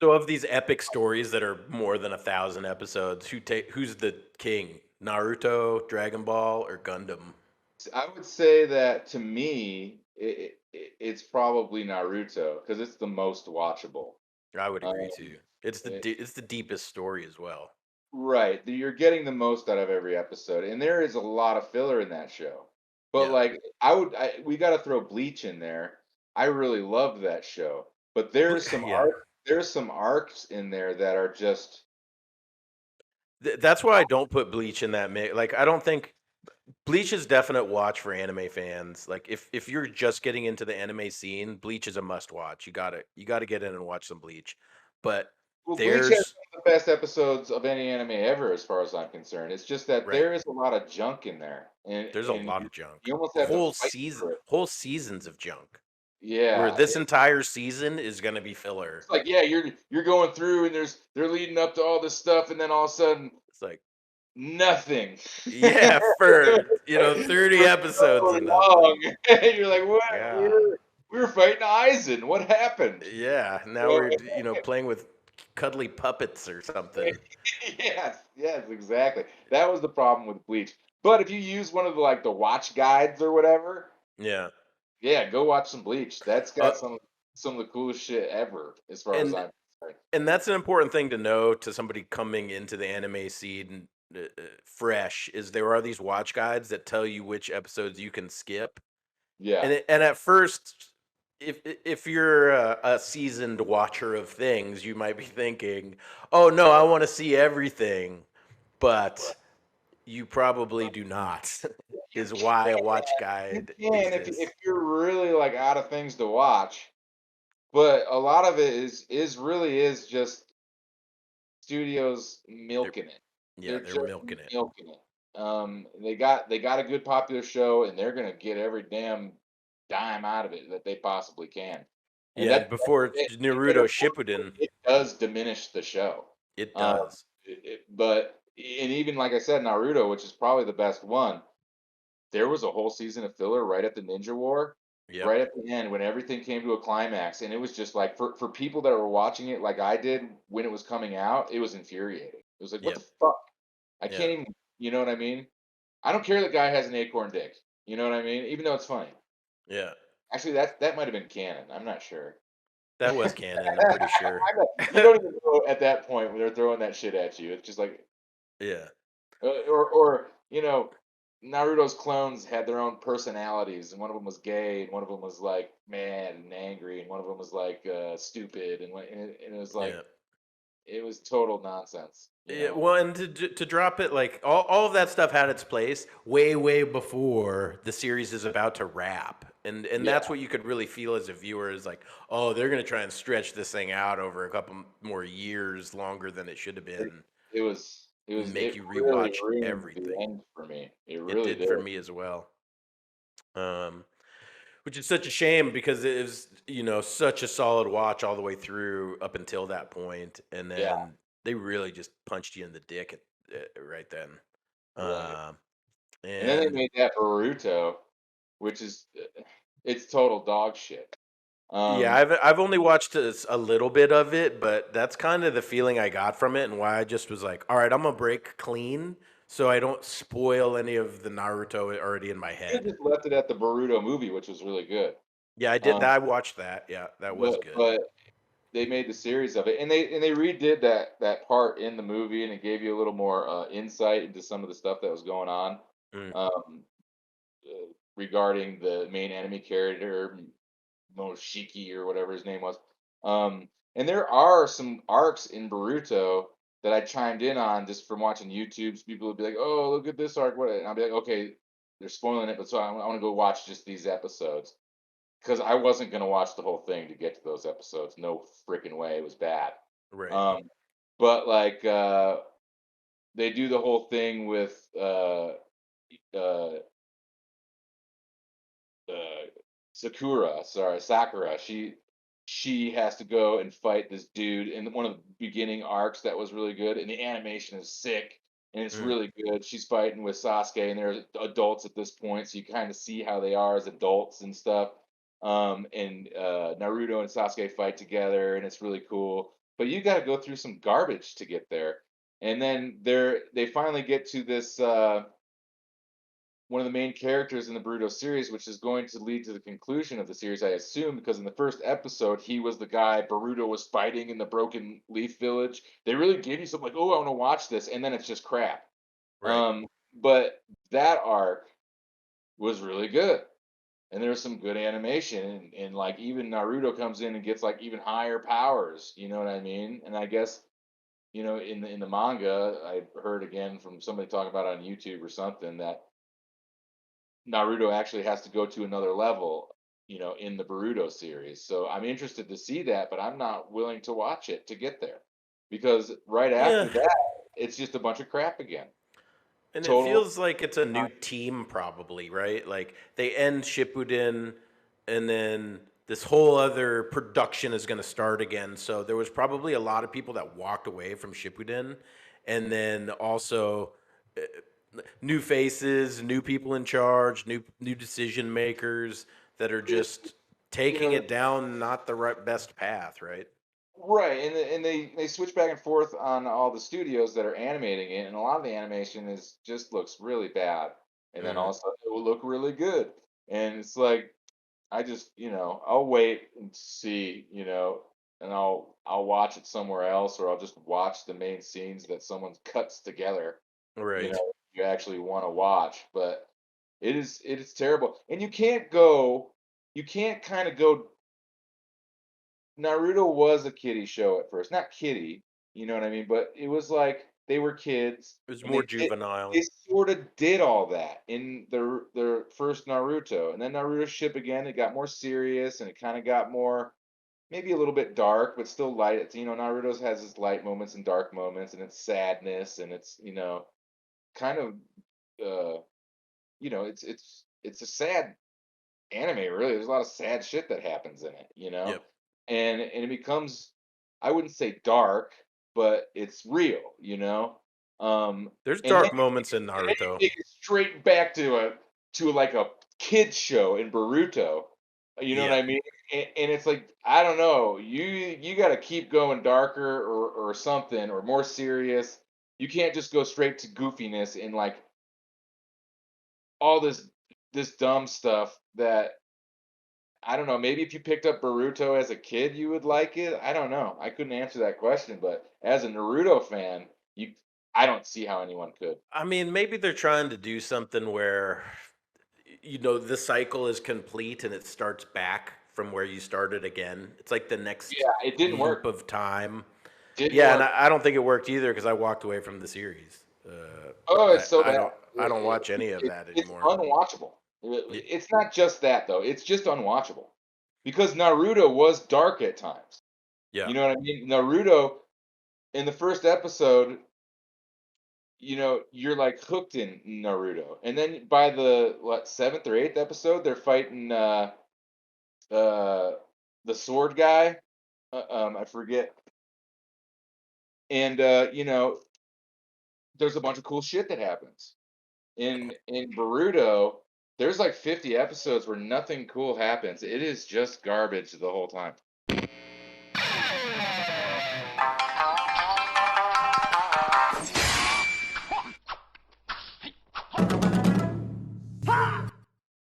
So of these epic stories that are more than 1,000 episodes, who's the king? Naruto, Dragon Ball, or Gundam? I would say that to me, it's probably Naruto because it's the most watchable. I would agree Um, too. It's the it, it's the deepest story as well. right, you're getting the most out of every episode, and there is a lot of filler in that show. But Yeah. like, we got to throw Bleach in there. I really loved that show, but Yeah. there's some arcs in there that are just That's why I don't put Bleach in that mix. Like I don't think Bleach is definite watch for anime fans. Like if you're just getting into the anime scene, Bleach is a must watch. You gotta get in and watch some Bleach. But well, Bleach has there's some of the best episodes of any anime ever, as far as I'm concerned. It's just that right. there is a lot of junk in there, There's a and lot of junk. you almost A have to whole fight season for it. whole seasons of junk. Where Yeah, this entire season is gonna be filler. it's like, yeah, you're going through and they're leading up to all this stuff, and then all of a sudden, It's like, nothing. yeah, for 30 For episodes so of nothing. long. You're like, "What? Yeah. We were fighting Aizen. What happened?" Yeah. Now Uh, we're playing with cuddly puppets or something. yes, yes, exactly. That was the problem with Bleach. But if you use one of the watch guides or whatever, Yeah. yeah, go watch some Bleach. That's Uh, got some of the coolest shit ever, as far as and I'm concerned. and that's an important thing to know to somebody coming into the anime scene fresh is there are these watch guides that tell you which episodes you can skip. Yeah. And at first, if you're a seasoned watcher of things, you might be thinking, "Oh no, I want to see everything," but you probably do not. You Is why a watch you guide can if exists. you're really like out of things to watch, but a lot of it is really is just studios They're milking it. yeah, They're they're just milking it. milking it. They got a good popular show, and they're gonna get every damn dime out of it that they possibly can. And Yeah, and that's before the thing. No matter Naruto what you Shippuden, do, it does diminish the show. it Um, does. but and even like I said, Naruto, which is probably the best one, there was a whole season of filler right at the Ninja War, Yep. right at the end when everything came to a climax, and it was just like for people that were watching it like I did when it was coming out, it was infuriating. It was like, "What the Yep. fuck? I Yeah. can't even." You know what I mean? I don't care that guy has an acorn dick. You know what I mean? Even though it's funny. Yeah. Actually, that might have been canon. I'm not sure. That was canon, I'm pretty sure. You don't even know at that point when they're throwing that shit at you. It's just like, Yeah. or Naruto's clones had their own personalities, and one of them was gay, and one of them was like mad and angry, and one of them was like stupid, and it was Yeah. like it was total nonsense, you Yeah, know. well, and to drop it, like all of that stuff had its place way before the series is about to wrap, and Yeah, that's what you could really feel as a viewer is like, oh, they're gonna try and stretch this thing out over a couple more years longer than it should have it, been, and make it you really rewatch ruined the everything. end for me. It It really did did. for me as well. Um, which is such a shame because it is, such a solid watch all the way through up until that point, and Yeah, then they really just punched you in the dick right then. right. Um, And then they and made that Boruto, which is it's total dog shit. yeah, Um, I've only watched a little bit of it, but that's kind of the feeling I got from it, and why I just was like, all right, I'm gonna break clean so I don't spoil any of the Naruto already in my they head. just left it at the Boruto movie, which was really good. Yeah, I did Um, that. I watched that. Yeah, that was good. but they made the series of it, and they redid that part in the movie, and it gave you a little more insight into some of the stuff that was going on Mm, um, regarding the main enemy character, Moshiki or whatever his name was. And there are some arcs in Boruto that I chimed in on just from watching YouTube. People would be like, "Oh, look at this arc," what? And I'll be like, "Okay, they're spoiling it," but so I want to go watch just these episodes because I wasn't gonna watch the whole thing to get to those episodes. No freaking way, it was bad. right. Um, but like they do the whole thing with uh, uh, Sakura. She has to go and fight this dude in one of the beginning arcs that was really good, and the animation is sick and it's Mm, really good. She's fighting with Sasuke, and they're adults at this point, so you kind of see how they are as adults and stuff. And Naruto and Sasuke fight together, and it's really cool. but you got to go through some garbage to get there. And then they finally get to this one of the main characters in the Boruto series, which is going to lead to the conclusion of the series, I assume, because in the first episode, he was the guy Boruto was fighting in the Broken Leaf Village. They really give you something like, oh, I want to watch this, and then it's just crap. Right. But that arc was really good, and there's some good animation, and like even Naruto comes in and gets like even higher powers. You know what I mean? And I guess in the manga, I heard again from somebody talking about it on YouTube or something that Naruto actually has to go to another level, in the Boruto series. So I'm interested to see that, but I'm not willing to watch it to get there because right Yeah. after that, it's just a bunch of crap again. And it Total. feels like it's a new team, probably, right? Like they end Shippuden, and then this whole other production is going to start again. So there was probably a lot of people that walked away from Shippuden, and then also new faces, new people in charge, new decision makers that are just You taking know, it down not the right best path, right? right, and they switch back and forth on all the studios that are animating it, and a lot of the animation is just looks really bad, and then Mm, also it will look really good, and it's like I just I'll wait and see and I'll watch it somewhere else, or I'll just watch the main scenes that someone cuts together, right. you actually want to watch, but it is terrible, and you can't kind of go. Naruto was a kiddie show at first. Not kiddie, you know what I mean? But it was like they were kids It was and more they juvenile. sort of did all that in their first Naruto. And then Naruto ship again, it got more serious and it kind of got more maybe a little bit dark, but still light. It's Naruto's has its light moments and dark moments and its sadness and it's, kind of it's a sad anime, really. There's a lot of sad shit that happens in it. Yep. And it becomes, I wouldn't say dark, but it's real. Um, There's and then dark moments in and then you Naruto. take it straight back to like a kids show in Boruto. You know what Yeah. I mean? And it's like I don't know. You got to keep going darker or something or more serious. You can't just go straight to goofiness and like all this dumb stuff that I don't know. Maybe if you picked up Boruto as a kid, you would like it. I don't know. I couldn't answer that question, but as a Naruto fan, I don't see how anyone could. I mean, maybe they're trying to do something where, the cycle is complete and it starts back from where you started again. It's like the next Yeah, it didn't loop work. of time. Didn't Yeah, and work. I don't think it worked either because I walked away from the series. Oh, it's so bad. I don't watch any of that It's anymore. unwatchable. Y- It's not just that though. It's just unwatchable because Naruto was dark at times. Yeah. You know what I mean? Naruto in the first episode, you're like hooked in Naruto, and then by the seventh or eighth episode, they're fighting uh, the sword guy. I forget. And there's a bunch of cool shit that happens in Boruto. There's like 50 episodes where nothing cool happens. It is just garbage the whole time.